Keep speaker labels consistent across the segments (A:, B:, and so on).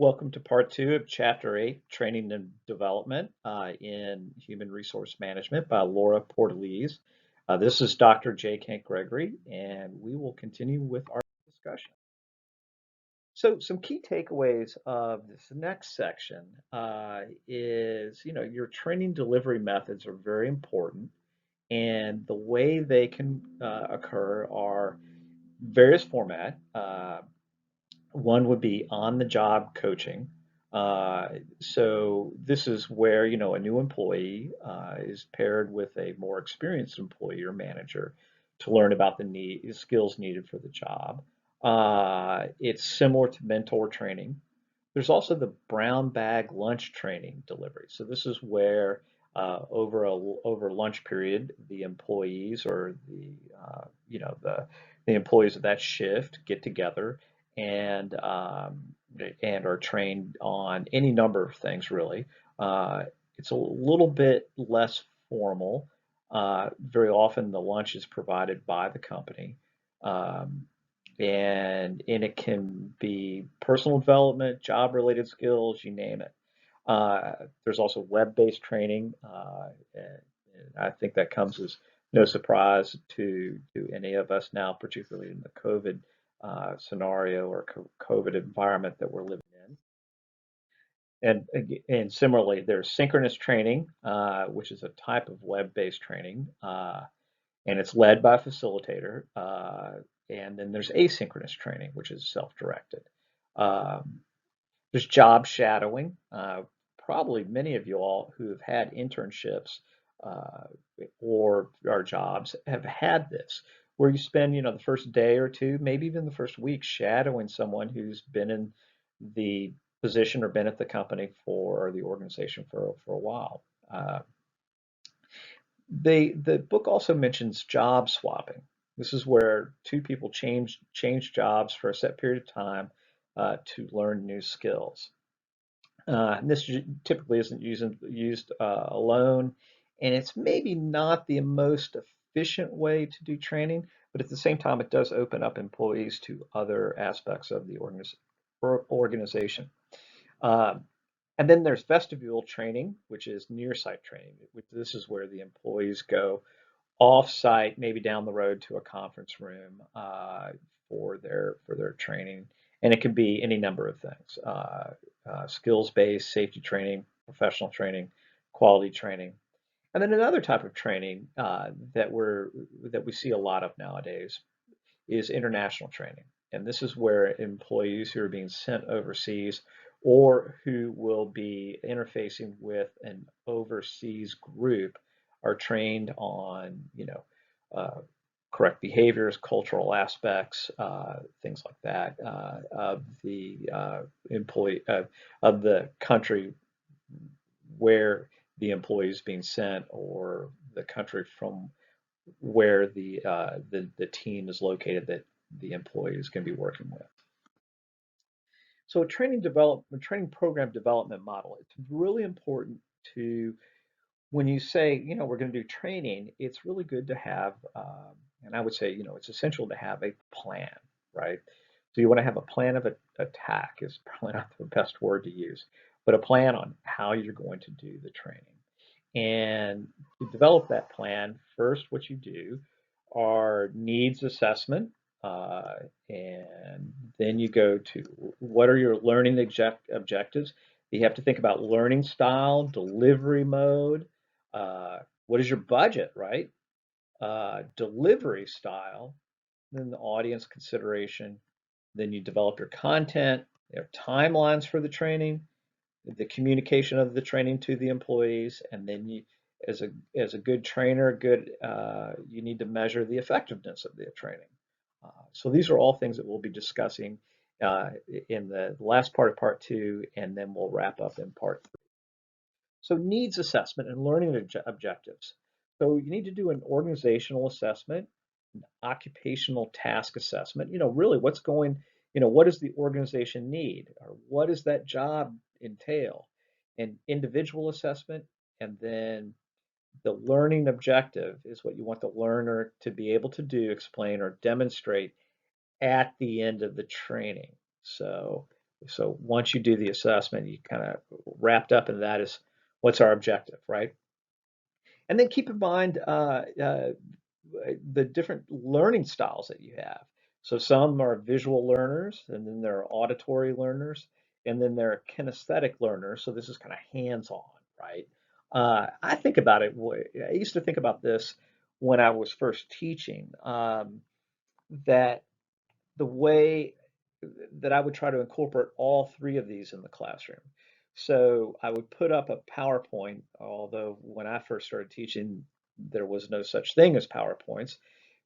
A: Welcome to part two of chapter eight, Training and Development in Human Resource Management by Laura Portalease. This is Dr. J. Kent Gregory, and we will continue with our discussion. So, some key takeaways of this next section is, your training delivery methods are very important, and the way they can occur are various format. One would be on-the-job coaching. So this is where, a new employee is paired with a more experienced employee or manager to learn about the skills needed for the job. It's similar to mentor training. There's also the brown bag lunch training delivery. So this is where over lunch period, the employees or the employees of that shift get together and and are trained on any number of things really. Uh, it's a little bit less formal. Very often the lunch is provided by the company. Um, and it can be personal development, job-related skills, you name it. There's also web-based training, and I think that comes as no surprise to any of us now, particularly in the COVID scenario or COVID environment that we're living in. And similarly, there's synchronous training, which is a type of web-based training, and it's led by a facilitator. And then there's asynchronous training, which is self-directed. Um, there's job shadowing. Probably many of you all who have had internships uh, or our jobs have had this, where you spend, the first day or two, maybe even the first week, shadowing someone who's been in the position or been at the company for or the organization for a while. The book also mentions job swapping. This is where two people change jobs for a set period of time to learn new skills. And this typically isn't used alone, and it's maybe not the most efficient way to do training, but at the same time, it does open up employees to other aspects of the organization. Um, and then there's vestibule training, which is near-site training. This is where the employees go off-site, maybe down the road to a conference room for their training, and it can be any number of things: skills-based, safety training, professional training, quality training, and then another type of training that we see a lot of nowadays is international training. And this is where employees who are being sent overseas or who will be interfacing with an overseas group are trained on, correct behaviors, cultural aspects, things like that of the employee of the country where the employee is being sent or the country from where the team is located that the employee is going to be working with. So a training program development model, it's really important to when you say, we're going to do training, it's really good to have, and I would say, it's essential to have a plan, right? So you want to have a plan of attack is probably not the best word to use, but a plan on how you're going to do the training. And to develop that plan, first, what you do are needs assessment, uh, and then you go to what are your learning objectives. You have to think about learning style, delivery mode, what is your budget, right? Delivery style, then the audience consideration, then you develop your content, there are timelines for the training, the communication of the training to the employees, and then as a good trainer, you need to measure the effectiveness of the training. So these are all things that we'll be discussing uh, in the last part of part two, and then we'll wrap up in part three. So needs assessment and learning objectives. So you need to do an organizational assessment, an occupational task assessment. Really what does the organization need? Or what does that job entail? An individual assessment, and then the learning objective is what you want the learner to be able to do, explain, or demonstrate at the end of the training. So So once you do the assessment, you kind of wrapped up in that is what's our objective, right? And then keep in mind the different learning styles that you have. So some are visual learners, and then there are auditory learners, and then there are kinesthetic learners. So this is kind of hands-on, right? I think about it. I used to think about this when I was first teaching, that the way that I would try to incorporate all three of these in the classroom. So I would put up a PowerPoint, although when I first started teaching, there was no such thing as PowerPoints,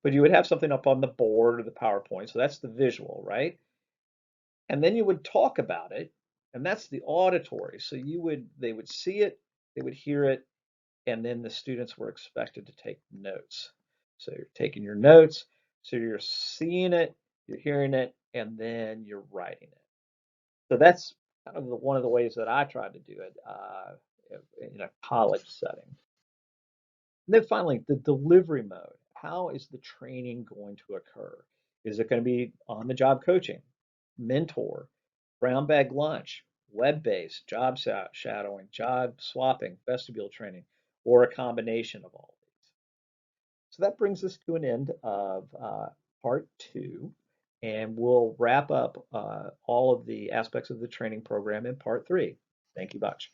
A: but you would have something up on the board or the PowerPoint. So that's the visual, right? And then you would talk about it, and that's the auditory. So they would see it, they would hear it, and then the students were expected to take notes. So you're taking your notes, so you're seeing it, you're hearing it, and then you're writing it. So that's kind of one of the ways that I tried to do it in a college setting. And then finally, the delivery mode. How is the training going to occur? Is it going to be on the job coaching, mentor, brown bag lunch, web based, job shadowing, job swapping, vestibule training, or a combination of all of these? So that brings us to an end of part two, and we'll wrap up all of the aspects of the training program in part three. Thank you much.